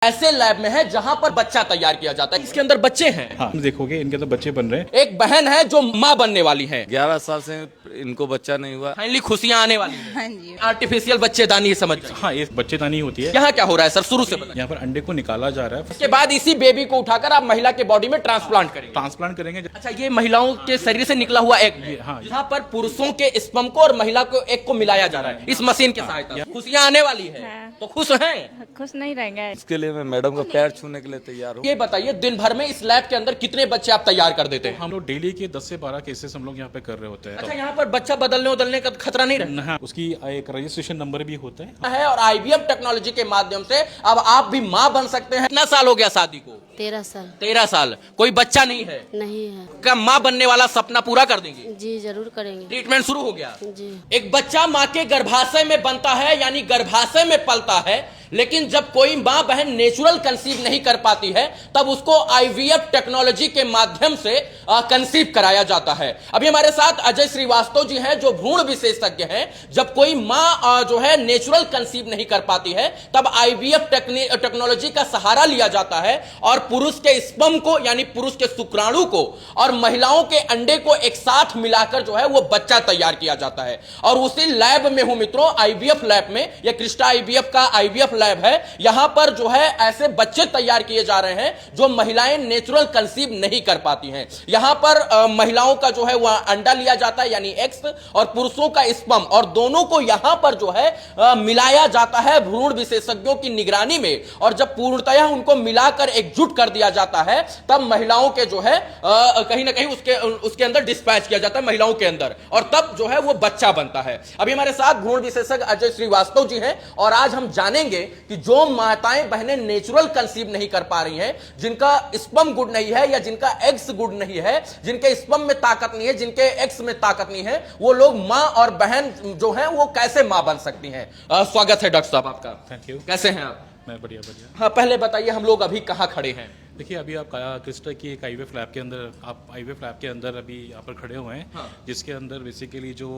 ऐसे लैब में है जहां पर बच्चा तैयार किया जाता है। इसके अंदर बच्चे हैं। हाँ, देखोगे इनके अंदर बच्चे बन रहे हैं। एक बहन है जो माँ बनने वाली है। 11 साल से इनको बच्चा नहीं हुआ। फाइनली खुशियां आने वाली है। हाँ जी। आर्टिफिशियल बच्चेदानी समझ। हाँ, ये बच्चेदानी होती है। यहाँ क्या हो रहा है सर, शुरू से बताइए। यहाँ पर अंडे को निकाला जा रहा है, इसके बाद इसी बेबी को उठाकर आप महिला के बॉडी में ट्रांसप्लांट करेंगे। ट्रांसप्लांट करेंगे। अच्छा, ये महिलाओं के शरीर से निकला हुआ एग, हाँ। यहाँ पर पुरुषों के स्पर्म को और महिला को एग को मिलाया जा रहा है इस मशीन की सहायता से। खुशियां आने वाली है। हाँ। तो खुश हैं? खुश नहीं रहेंगे। इसके लिए मैं मैडम का पैर छूने के लिए तैयार हूँ। ये बताइए, दिन भर में इस लैब के अंदर कितने बच्चे आप तैयार कर देते हैं? हम लोग डेली के 10 से 12 केसेस हम लोग यहाँ पे कर रहे होते हैं। अच्छा, यहाँ पर बच्चा बदलने उदलने का खतरा नहीं रहता हाँ, उसकी एक रजिस्ट्रेशन नंबर भी होता है। और आईवीएफ टेक्नोलॉजी के माध्यम से अब आप भी माँ बन सकते हैं। कितना साल हो गया शादी को? 13 साल। 13 साल। कोई बच्चा नहीं है? नहीं है। क्या माँ बनने वाला सपना पूरा कर देंगे? जी जरूर करेंगे। ट्रीटमेंट शुरू हो गया। जी। एक बच्चा माँ के गर्भाशय में बनता है, यानी गर्भाशय में पलता है, लेकिन जब कोई माँ बहन नेचुरल कंसीव नहीं कर पाती है तब उसको आईवीएफ टेक्नोलॉजी के माध्यम से कंसीव कराया जाता है। अभी हमारे साथ अजय श्रीवास्तव जी हैं जो भ्रूण विशेषज्ञ हैं। जब कोई माँ जो है नेचुरल कंसीव नहीं कर पाती है तब आईवीएफ टेक्नोलॉजी का सहारा लिया जाता है और पुरुष के स्पर्म को यानी पुरुष के शुक्राणु को और महिलाओं के अंडे को एक साथ मिलाकर जो है वो बच्चा तैयार किया जाता है। और उसी लैब में हूं मित्रों, आईवीएफ लैब में, यह क्रिस्टा आईवीएफ का आईवीएफ लैब है। यहां पर जो है ऐसे बच्चे तैयार किए जा रहे हैं जो महिलाएं नेचुरल कंसीव नहीं कर पाती हैं। यहां पर महिलाओं का जो है वह अंडा लिया जाता है यानी एग्स, और पुरुषों का स्पर्म, और दोनों को यहां पर जो है मिलाया जाता है भ्रूण विशेषज्ञों की निगरानी में। और जब पूर्णतया उनको मिलाकर एकजुट कर दिया जाता है तब महिलाओं के जो है कहीं ना कहीं उसके अंदर डिस्पैच किया जाता है महिलाओं के अंदर, और तब जो है वो बच्चा बनता है। अभी हमारे साथ भ्रूण विशेषज्ञ अजय श्रीवास्तव जी हैं और आज हम जानेंगे कि जो माताएं बहनें नेचुरल कंसीव नहीं कर पा रही हैं, जिनका स्पर्म गुड नहीं है या जिनका एग्स गुड नहीं है, जिनके स्पर्म में ताकत नहीं है, जिनके एग्स में ताकत नहीं है, वो लोग मां और बहन जो है वो कैसे मां बन सकती हैं। स्वागत है डॉक्टर साहब आपका। Thank you. कैसे हैं आप? मैं बढ़िया बढ़िया। हाँ, पहले बताइए हम लोग अभी कहाँ खड़े हैं? देखिए, अभी आप क्रिस्टा की एक आईवीएफ लैब के अंदर, आप आईवीएफ लैब के अंदर अभी यहाँ पर खड़े हुए हैं। हाँ। जिसके अंदर बेसिकली जो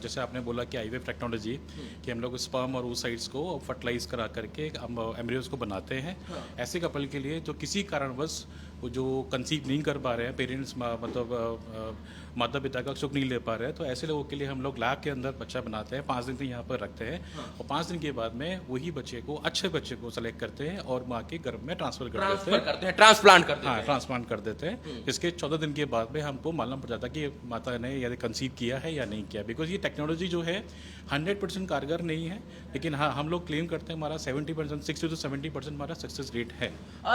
जैसे आपने बोला कि आईवीएफ टेक्नोलॉजी कि हम लोग स्पर्म और साइड्स को फर्टिलाइज करा करके एम्ब्रियोज को बनाते हैं। हाँ। ऐसे कपल के लिए जो किसी कारणवश वो जो कंसीव नहीं कर पा रहे हैं, पेरेंट्स मतलब माता पिता का सुख नहीं ले पा रहे हैं, तो ऐसे लोगों के लिए हम लोग लैब के अंदर बच्चा बनाते हैं, 5 दिन तक यहाँ पर रखते हैं। हाँ। और 5 दिन के बाद में वही बच्चे को, अच्छे बच्चे को सेलेक्ट करते हैं और माँ के गर्भ में ट्रांसफर कर देते हैं, ट्रांसप्लांट करते हैं। हाँ, ट्रांसप्लांट कर देते हैं। इसके 14 दिन के बाद में हमको मालूम पड़ जाता है कि माता ने यदि कंसीव किया है या नहीं किया। बिकॉज ये टेक्नोलॉजी जो है 100% कारगर नहीं है, लेकिन हाँ, हम लोग क्लेम करते हैं हमारा 70%, 60 to 70% हमारा सक्सेस रेट है।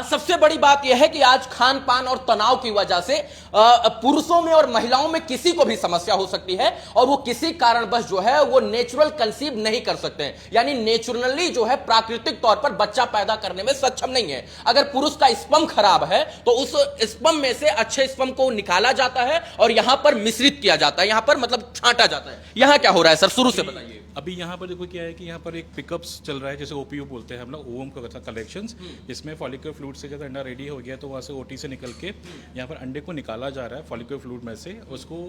सबसे बड़ी बात यह है कि आज खान पान और तनाव की वजह से पुरुषों में और महिलाओं में किसी को भी समस्या हो सकती है और वो किसी कारणवश जो है वो नेचुरल कंसीव नहीं कर सकते हैं, यानी नेचुरली जो है प्राकृतिक तौर पर बच्चा पैदा करने में सक्षम नहीं है। अगर पुरुष का स्पर्म खराब है तो उस स्पर्म में से अच्छे स्पर्म को निकाला जाता है और यहां पर मिश्रित किया जाता है, यहां पर मतलब छांटा जाता है। यहां क्या हो रहा है सर, शुरू से बताइए। अभी यहाँ पर देखो क्या है कि यहाँ पर एक पिकअप्स चल रहा है, जैसे ओपीओ बोलते हैं हम लोग, ओवम का कलेक्शंस, जिसमें फॉलिकुलर फ्लूइड से जब अंडा रेडी हो गया तो वहाँ से ओटी से निकल के यहाँ पर अंडे को निकाला जा रहा है फॉलिकुलर फ्लूइड में से। उसको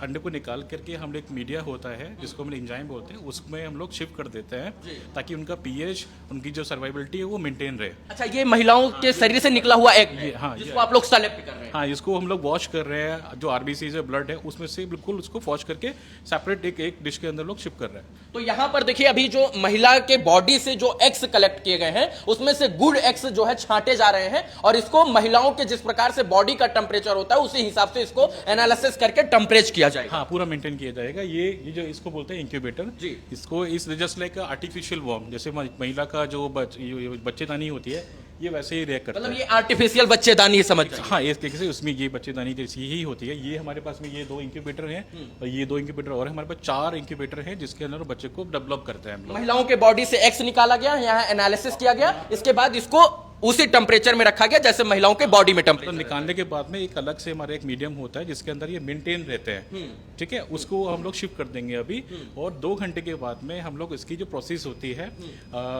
अंडे को निकाल करके हम लोग मीडिया होता है जिसको हम एंजाइम बोलते हैं, उसमें हम लोग शिफ्ट कर देते हैं ताकि उनका पीएच, उनकी जो सर्वाइबिलिटी है वो मेंटेन रहे। अच्छा, ये महिलाओं के शरीर से निकला हुआ एग है, हाँ, जिसको आप लोग सेलेक्ट कर रहे हैं। हाँ, इसको हम लोग वॉश कर रहे हैं, जो आरबीसी से ब्लड है उसमें से बिल्कुल उसको वॉश करके सेपरेट एक डिश के अंदर लोग शिफ्ट कर रहे हैं। तो यहाँ पर देखिए, अभी जो महिला के बॉडी से जो एग्स कलेक्ट किए गए हैं उसमें से गुड एग्स जो है छांटे जा रहे हैं और इसको महिलाओं के जिस प्रकार से बॉडी का टेम्परेचर होता है उसी हिसाब से इसको एनालिसिस करके टेम्परेचर किया जाएगा। हाँ, पूरा मेंटेन किया जाएगा। ये जो इसको बोलते हैं इंक्यूबेटर जी, इसको इस जस्ट लाइक आर्टिफिशियल वॉर्म, जैसे महिला का जो बच्चेदानी होती है ये वैसे ही रिएक्ट करता है। मतलब ये आर्टिफिशियल बच्चेदानी समझ। हाँ, इस तरीके से उसमें ये बच्चेदानी जैसी ही होती है। ये हमारे पास में ये 2 इंक्यूबेटर हैं और ये 2 इंक्यूबेटर और हमारे पास 4 इंक्यूबेटर हैं जिसके अंदर बच्चे को डेवलप करते हैं हम लोग। महिलाओं के बॉडी से एक्स निकाला गया, यहाँ एनालिसिस किया गया, इसके बाद इसको उसी टेम्परेचर में रखा गया जैसे महिलाओं के बॉडी में टेम्परेचर। तो निकालने के बाद में एक अलग से हमारा एक मीडियम होता है जिसके अंदर ये मेंटेन रहते हैं, ठीक है, उसको हम लोग शिफ्ट कर देंगे अभी। और 2 घंटे के बाद में हम लोग इसकी जो प्रोसेस होती है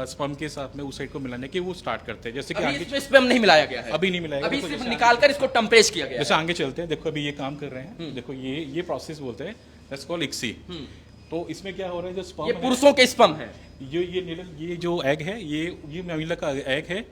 स्पर्म के साथ में उस साइड को मिलाने की वो स्टार्ट करते हैं। जैसे कि आगे इसमें स्पर्म नहीं मिलाया गया है, अभी नहीं मिलाया, अभी सिर्फ निकालकर इसको टेम्परेचर किया गया। जैसे आगे चलते हैं, देखो अभी ये काम कर रहे हैं, देखो ये प्रोसेस बोलते हैं, दैट्स कॉल्ड इक्सी। तो इसमें क्या हो रहा है, जो ये स्पर्म है, पुरुषों के स्पर्म है। ये जो एग है, ये महिला का एग है,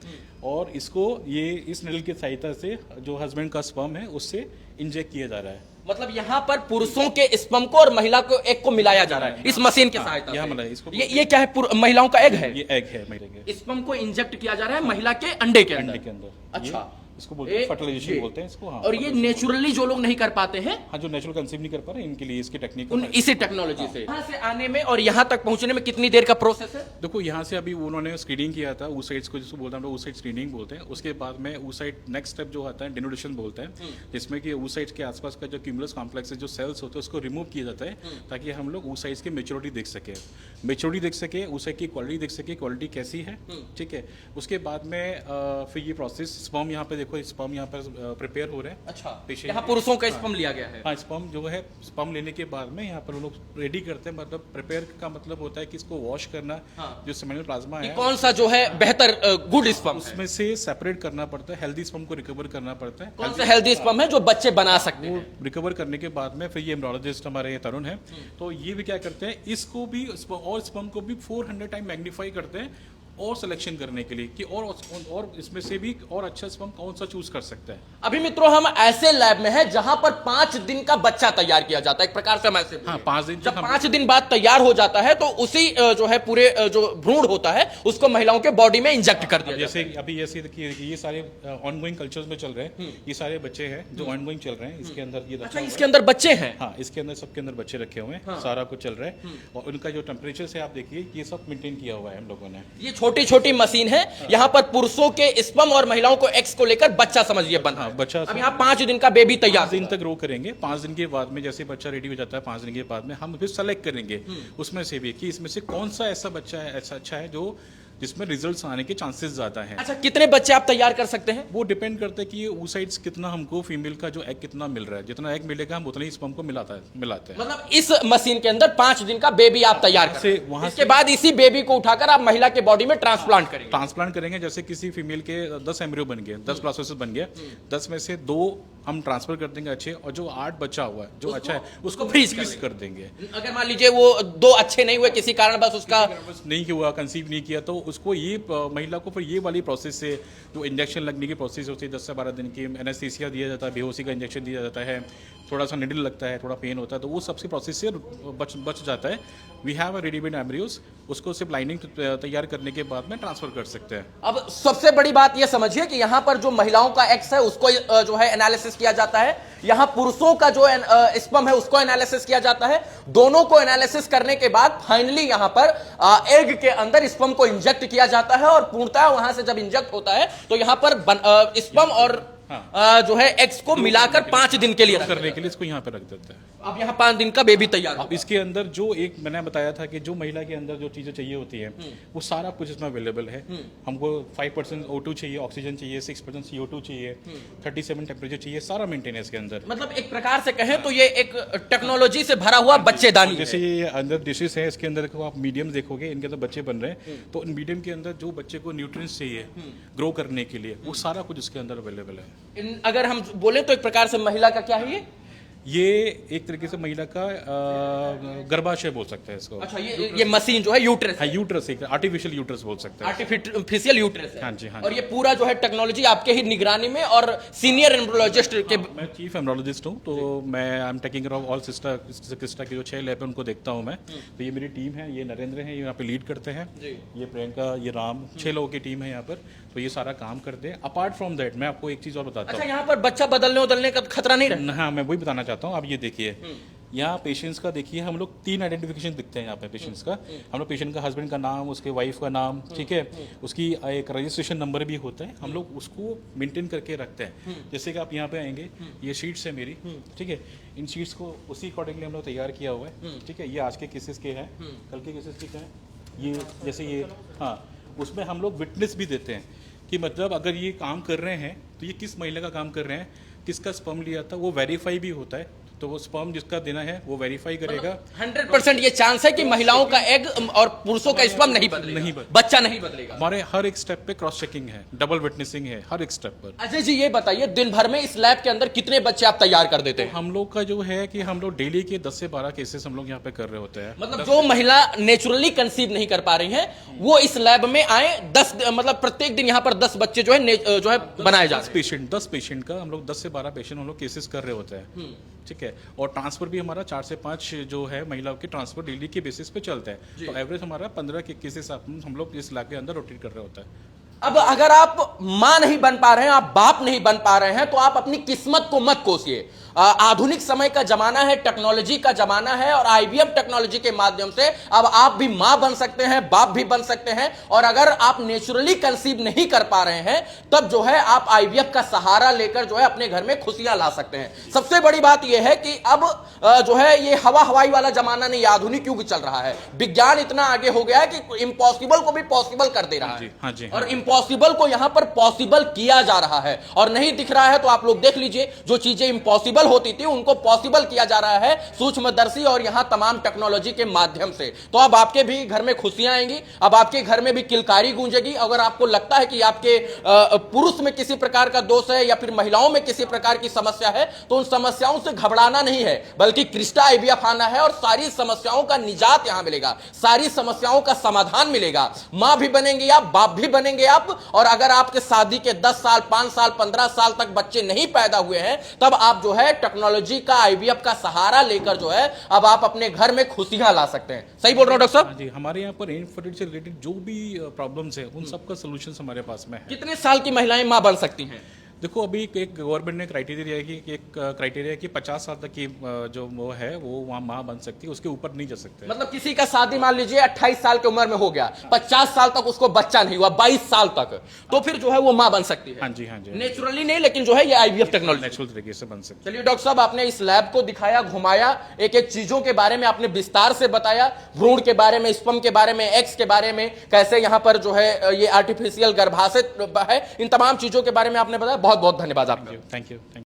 और इसको ये इस निडल की सहायता से जो हस्बैंड का स्पर्म है उससे इंजेक्ट किया जा रहा है। मतलब यहाँ पर पुरुषों के स्पर्म को और महिला को एग को मिलाया जा रहा है इस मशीन की सहायता यहाँ से। मतलब इसको ये क्या है, महिलाओं का एग है? ये एग है महिला के स्पर्म को इंजेक्ट किया जा रहा है महिला के अंडे के अंदर। अंडे के अंदर। अच्छा, ये इसको बोलते हैं फर्टिलाइजेशन बोलते हैं इसको। हाँ, और ये नेचुरली जो लोग नहीं कर पाते हैं, हाँ, जो नेचुरल कंसीव नहीं कर पा रहे इनके लिए इसकी टेक्निक इसी टेक्नोलॉजी से यहाँ से आने में और यहाँ तक पहुंचने में कितनी देर का प्रोसेस है? देखो, यहाँ से अभी उन्होंने स्क्रीनिंग किया था oocytes को, जिसको बोलते हैं हम लोग oocyte स्क्रीनिंग बोलते हैं। उसके बाद में oocyte नेक्स्ट स्टेप जो आता है डेनोडेशन बोलते हैं, जिसमें कि oocytes के आसपास का जो क्यूमुलस कॉम्प्लेक्स जो सेल्स होते हैं उसको रिमूव किया जाता है, ताकि हम लोग oocytes की मेच्योरिटी देख सके, oocyte की क्वालिटी देख सके, क्वालिटी कैसी है, ठीक है। उसके बाद में फिर ये प्रोसेस स्पर्म, यहाँ पे देखो स्पर्म यहाँ पर प्रिपेयर हो रहे हैं। अच्छा, patient यहाँ पुरुषों का स्पर्म लिया गया है। हाँ, स्पर्म जो है, स्पर्म लेने के बाद में यहाँ पर वो लोग रेडी करते हैं। मतलब प्रिपेयर का मतलब होता है कि इसको वॉश करना, जो सेमिनल प्लाज्मा है कौन सा जो है बेहतर गुड स्पर्म है? उसमें से सेपरेट करना पड़ता है, हेल्दी स्पर्म को रिकवर करना पड़ता है। कौन सा हेल्दी स्पर्म है जो बच्चे बना सकते वो हैं? रिकवर करने के बाद में फिर ये एम्ब्रोलॉजिस्ट हमारे तरुण है, तो ये भी क्या करते हैं, इसको भी और स्पर्म को भी 400 टाइम मैग्नीफाई करते हैं और सिलेक्शन करने के लिए कि और इसमें से भी और अच्छा स्पर्म कौन सा चूज कर सकता है। अभी मित्रों हम ऐसे लैब में है जहां पर 5 दिन का बच्चा तैयार किया जाता है, एक प्रकार से हम ऐसे हाँ, 5 दिन जब 5 दिन बाद तैयार हो जाता है तो उसी जो है पूरे जो भ्रूण होता है उसको महिलाओं के बॉडी में इंजेक्ट कर दिया जाता है। जैसे अभी ऐसे देखिए, ये सारे ऑनगोइंग कल्चर्स में चल रहे हैं, ये सारे बच्चे हैं जो ऑनगोइंग चल रहे हैं। इसके अंदर ये अच्छा, इसके अंदर बच्चे हैं? हाँ, इसके अंदर सबके अंदर बच्चे रखे हुए हैं, सारा कुछ चल रहा है। और उनका जो टेम्परेचर है आप देखिए, ये सब मेंटेन किया हुआ है हम लोगों ने। ये छोटी छोटी मशीन है, यहाँ पर पुरुषों के स्पर्म और महिलाओं को एक्स को लेकर बच्चा समझिए बन रहा है। बच्चा अब यहाँ 5 दिन का बेबी तैयार 5 दिन तक ग्रो करेंगे। 5 दिन के बाद में जैसे बच्चा रेडी हो जाता है, 5 दिन के बाद में हम फिर सेलेक्ट करेंगे उसमें से भी कि इसमें से कौन सा ऐसा बच्चा है, ऐसा अच्छा है जो जिसमें रिजल्ट्स आने के चांसेस ज्यादा हैं। अच्छा, कितने बच्चे आप तैयार कर सकते हैं? वो डिपेंड करता है कि ये oocytes कितना हमको फीमेल का जो एग कितना मिल रहा है, जितना एग मिलेगा हम उतना ही स्पर्म को मिलाते हैं। मतलब इस मशीन के अंदर 5 दिन का बेबी आप तैयार से करें, वहां इसके बाद इसी बेबी को उठाकर आप महिला के बॉडी में ट्रांसप्लांट करेंगे। जैसे किसी फीमेल के 10 एम्ब्रियो बन गए, 10 ब्लास्टोसिस बन गया, 10 में से 2 हम ट्रांसफर कर देंगे अच्छे, और जो 8 बचा हुआ है जो अच्छा है उसको फ्रीज कर देंगे। अगर मान लीजिए वो 2 अच्छे नहीं हुए किसी कारण बस उसका नहीं हुआ, कंसीव नहीं किया, तो उसको ये महिला को फिर ये वाली प्रोसेस से जो इंजेक्शन लगने की प्रोसेस होती है 10 से 12 दिन की, एनेस्थीसिया दिया जाता है, बेहोशी का इंजेक्शन दिया जाता है, थोड़ा सा निडल लगता है, थोड़ा पेन होता है, तो वो सबसे प्रोसेस से बच जाता है। We have a readymade embryos, उसको सिर्फ लाइनिंग तैयार करने के बाद में ट्रांसफर कर सकते हैं। अब सबसे बड़ी बात यह समझिए कि यहाँ पर जो महिलाओं का एक्स है उसको जो है एनालिसिस किया जाता है, यहाँ पुरुषों का जो स्पर्म है उसको एनालिसिस किया जाता है। दोनों को एनालिसिस करने के बाद फाइनली यहाँ पर एग के अंदर स्पर्म को इंजेक्ट किया जाता है, और पूर्णतः वहां से जब इंजेक्ट होता है तो यहाँ पर स्पर्म और जो है एक्स को मिलाकर 5 दिन के लिए करने के लिए इसको यहाँ पे रख देते हैं। अब यहाँ 5 दिन का बेबी तैयार। अब इसके अंदर जो एक मैंने बताया था कि जो महिला के अंदर जो चीजें चाहिए होती हैं वो सारा कुछ इसमें अवेलेबल है। हमको 5% O2 चाहिए, ऑक्सीजन चाहिए, 6% CO2 चाहिए, 37 टेम्परेचर चाहिए, सारा मेंटेन है इसके अंदर। मतलब एक प्रकार से कहें तो ये एक टेक्नोलॉजी से भरा हुआ बच्चेदानी जैसे ये अंदर डिशेस है, इसके अंदर आप मीडियम देखोगे, इनके अंदर बच्चे बन रहे हैं, तो इन मीडियम के अंदर जो बच्चे को न्यूट्रिएंट्स चाहिए ग्रो करने के लिए वो सारा कुछ इसके अंदर अवेलेबल है। अगर हम बोले तो एक प्रकार से महिला का क्या है ये एक तरीके से महिला का गर्भाशय बोल सकते हैं इसको। अच्छा, ये मशीन जो है यूट्रस है, यूट्रस एक आर्टिफिशियल यूट्रस बोल सकते हैं, आर्टिफिशियल यूट्रस है। हाँ जी, हाँ। और ये पूरा जो है टेक्नोलॉजी आपके ही निगरानी में, और सीनियर एम्ब्रोलॉजिस्ट के मैं चीफ एम्ब्रोलॉजिस्ट हूँ, तो मैं I am taking care of all Crysta की जो 6 लैब है उनको देखता हूँ मैं। तो ये मेरी टीम है, ये नरेंद्र है, ये यहाँ पे लीड करते हैं, ये प्रियंका, ये राम, 6 लोगों की टीम है यहाँ पर, तो ये सारा काम करते हैं। अपार्ट फ्रॉम दैट मैं आपको एक चीज और बताता हूँ। अच्छा, यहाँ पर बच्चा बदलने का खतरा नहीं रहता? हाँ, मैं वही बताना चाहता हूँ। आप ये देखिए, यहाँ पेशेंट्स का देखिए, हम लोग 3 आइडेंटिफिकेशन दिखते हैं यहाँ पे पेशेंट्स का। हम लोग पेशेंट का हस्बैंड का नाम, उसके वाइफ का नाम, ठीक है, उसकी एक रजिस्ट्रेशन नंबर भी होता है, हम लोग उसको मेंटेन करके रखते हैं। जैसे कि आप यहाँ पे आएंगे, ये शीट्स है मेरी, ठीक है, इन शीट्स को उसी अकॉर्डिंगली हम लोग तैयार किया हुआ है, ठीक है। ये आज के केसेस के हैं, कल के केसेस के हैं, ये जैसे ये, हाँ, उसमें हम लोग विटनेस भी देते हैं कि मतलब अगर ये काम कर रहे हैं तो ये किस महिला का काम कर रहे हैं, किसका स्पर्म लिया था, वो वेरीफाई भी होता है। तो वो स्पर्म जिसका देना है वो वेरीफाई करेगा। 100% ये चांस है कि महिलाओं का एग और पुरुषों का स्पर्म नहीं बदलेगा, बच्चा नहीं बदलेगा। हमारे हर एक स्टेप पे क्रॉस चेकिंग है, डबल विटनेसिंग है हर एक स्टेप पर। अजय जी ये बताइए, दिन भर में इस लैब के अंदर कितने बच्चे आप तैयार कर देते हैं? हम लोग का जो है कि हम लोग डेली के 10 से 12 केसेस हम लोग यहाँ पे कर रहे होते हैं। मतलब जो महिला नेचुरली कंसीव नहीं कर पा रही हैं वो इस लैब में आए, 10 मतलब प्रत्येक दिन यहाँ पर 10 बच्चे जो है बनाए जा रहे हैं। 10 पेशेंट का हम लोग 10 से 12 पेशेंट हम लोग केसेस कर रहे होते हैं, ठीक है। और ट्रांसफर भी हमारा 4 से 5 जो है महिलाओं के ट्रांसफर डेली के बेसिस पे चलता है। तो एवरेज हमारा 15 के केसेस हम लोग इस लैब के अंदर रोटेट कर रहे होता है। अब अगर आप मां नहीं बन पा रहे हैं, आप बाप नहीं बन पा रहे हैं, तो आप अपनी किस्मत को मत कोसिए। आधुनिक समय का जमाना है, टेक्नोलॉजी का जमाना है, और आईवीएफ टेक्नोलॉजी के माध्यम से अब आप भी मां बन सकते हैं, बाप भी बन सकते हैं। और अगर आप नेचुरली कंसीव नहीं कर पा रहे हैं तब जो है आप आईवीएफ का सहारा लेकर जो है अपने घर में खुशियां ला सकते हैं। सबसे बड़ी बात यह है कि अब जो है ये हवाई वाला जमाना नहीं, आधुनिक युग चल रहा है। विज्ञान इतना आगे हो गया है कि इम्पॉसिबल को भी पॉसिबल कर दे रहा है। हाँ जी, और इम्पॉसिबल को यहां पर पॉसिबल किया जा रहा है। और नहीं दिख रहा है तो आप लोग देख लीजिए, जो चीजें इम्पॉसिबल होती थी उनको पॉसिबल किया जा रहा है सूक्ष्मदर्शी और यहां तमाम टेक्नोलॉजी के माध्यम से। तो अब आपके भी घर में खुशियां आएंगी, अब आपके घर में भी किलकारी गूंजेगी। अगर आपको लगता है कि आपके पुरुष में किसी प्रकार का दोष है या फिर महिलाओं में किसी प्रकार की समस्या है, तो उन समस्याओं से घबराना नहीं है, बल्कि क्रिस्टा आईवीएफ आना है और सारी समस्याओं का निजात यहां मिलेगा, सारी समस्याओं का समाधान मिलेगा। मां भी बनेंगे आप, बाप भी बनेंगे आप। और अगर आपके शादी के 10 साल, 5 साल, 15 साल तक बच्चे नहीं पैदा हुए हैं, तब आप जो है टेक्नोलॉजी का, आईवीएफ का सहारा लेकर जो है अब आप अपने घर में खुशियां ला सकते हैं। सही बोल रहा हूं डॉक्टर साहब? जी, हमारे यहाँ पर इनफर्टिलिटी से रिलेटेड जो भी प्रॉब्लम्स है उन सब का सोल्यूशन हमारे पास में है। कितने साल की महिलाएं मां बन सकती हैं? देखो, अभी एक गवर्नमेंट ने क्राइटेरिया है कि 50 साल तक की जो वो है वो वहाँ माँ बन सकती है, उसके ऊपर नहीं जा सकते। मतलब किसी का शादी मान लीजिए 28 साल की उम्र में हो गया, 50 साल तक उसको बच्चा नहीं हुआ, 22 साल तक, तो फिर जो है वो मां बन सकती है। हाँ जी, हाँ जी। नेचुरली नहीं, लेकिन जो है ये आईवीएफ टेक्नोलॉजी नेचुरल तरीके से बन सकती है। चलिए डॉक्टर साहब, आपने इस लैब को दिखाया, घुमाया, एक एक चीजों के बारे में आपने विस्तार से बताया, भ्रूण के बारे में, स्पर्म के बारे में, एग्स के बारे में, कैसे यहां पर जो है ये आर्टिफिशियल गर्भाशय है, इन तमाम चीजों के बारे में आपने बताया। बहुत बहुत धन्यवाद आपका। Thank you.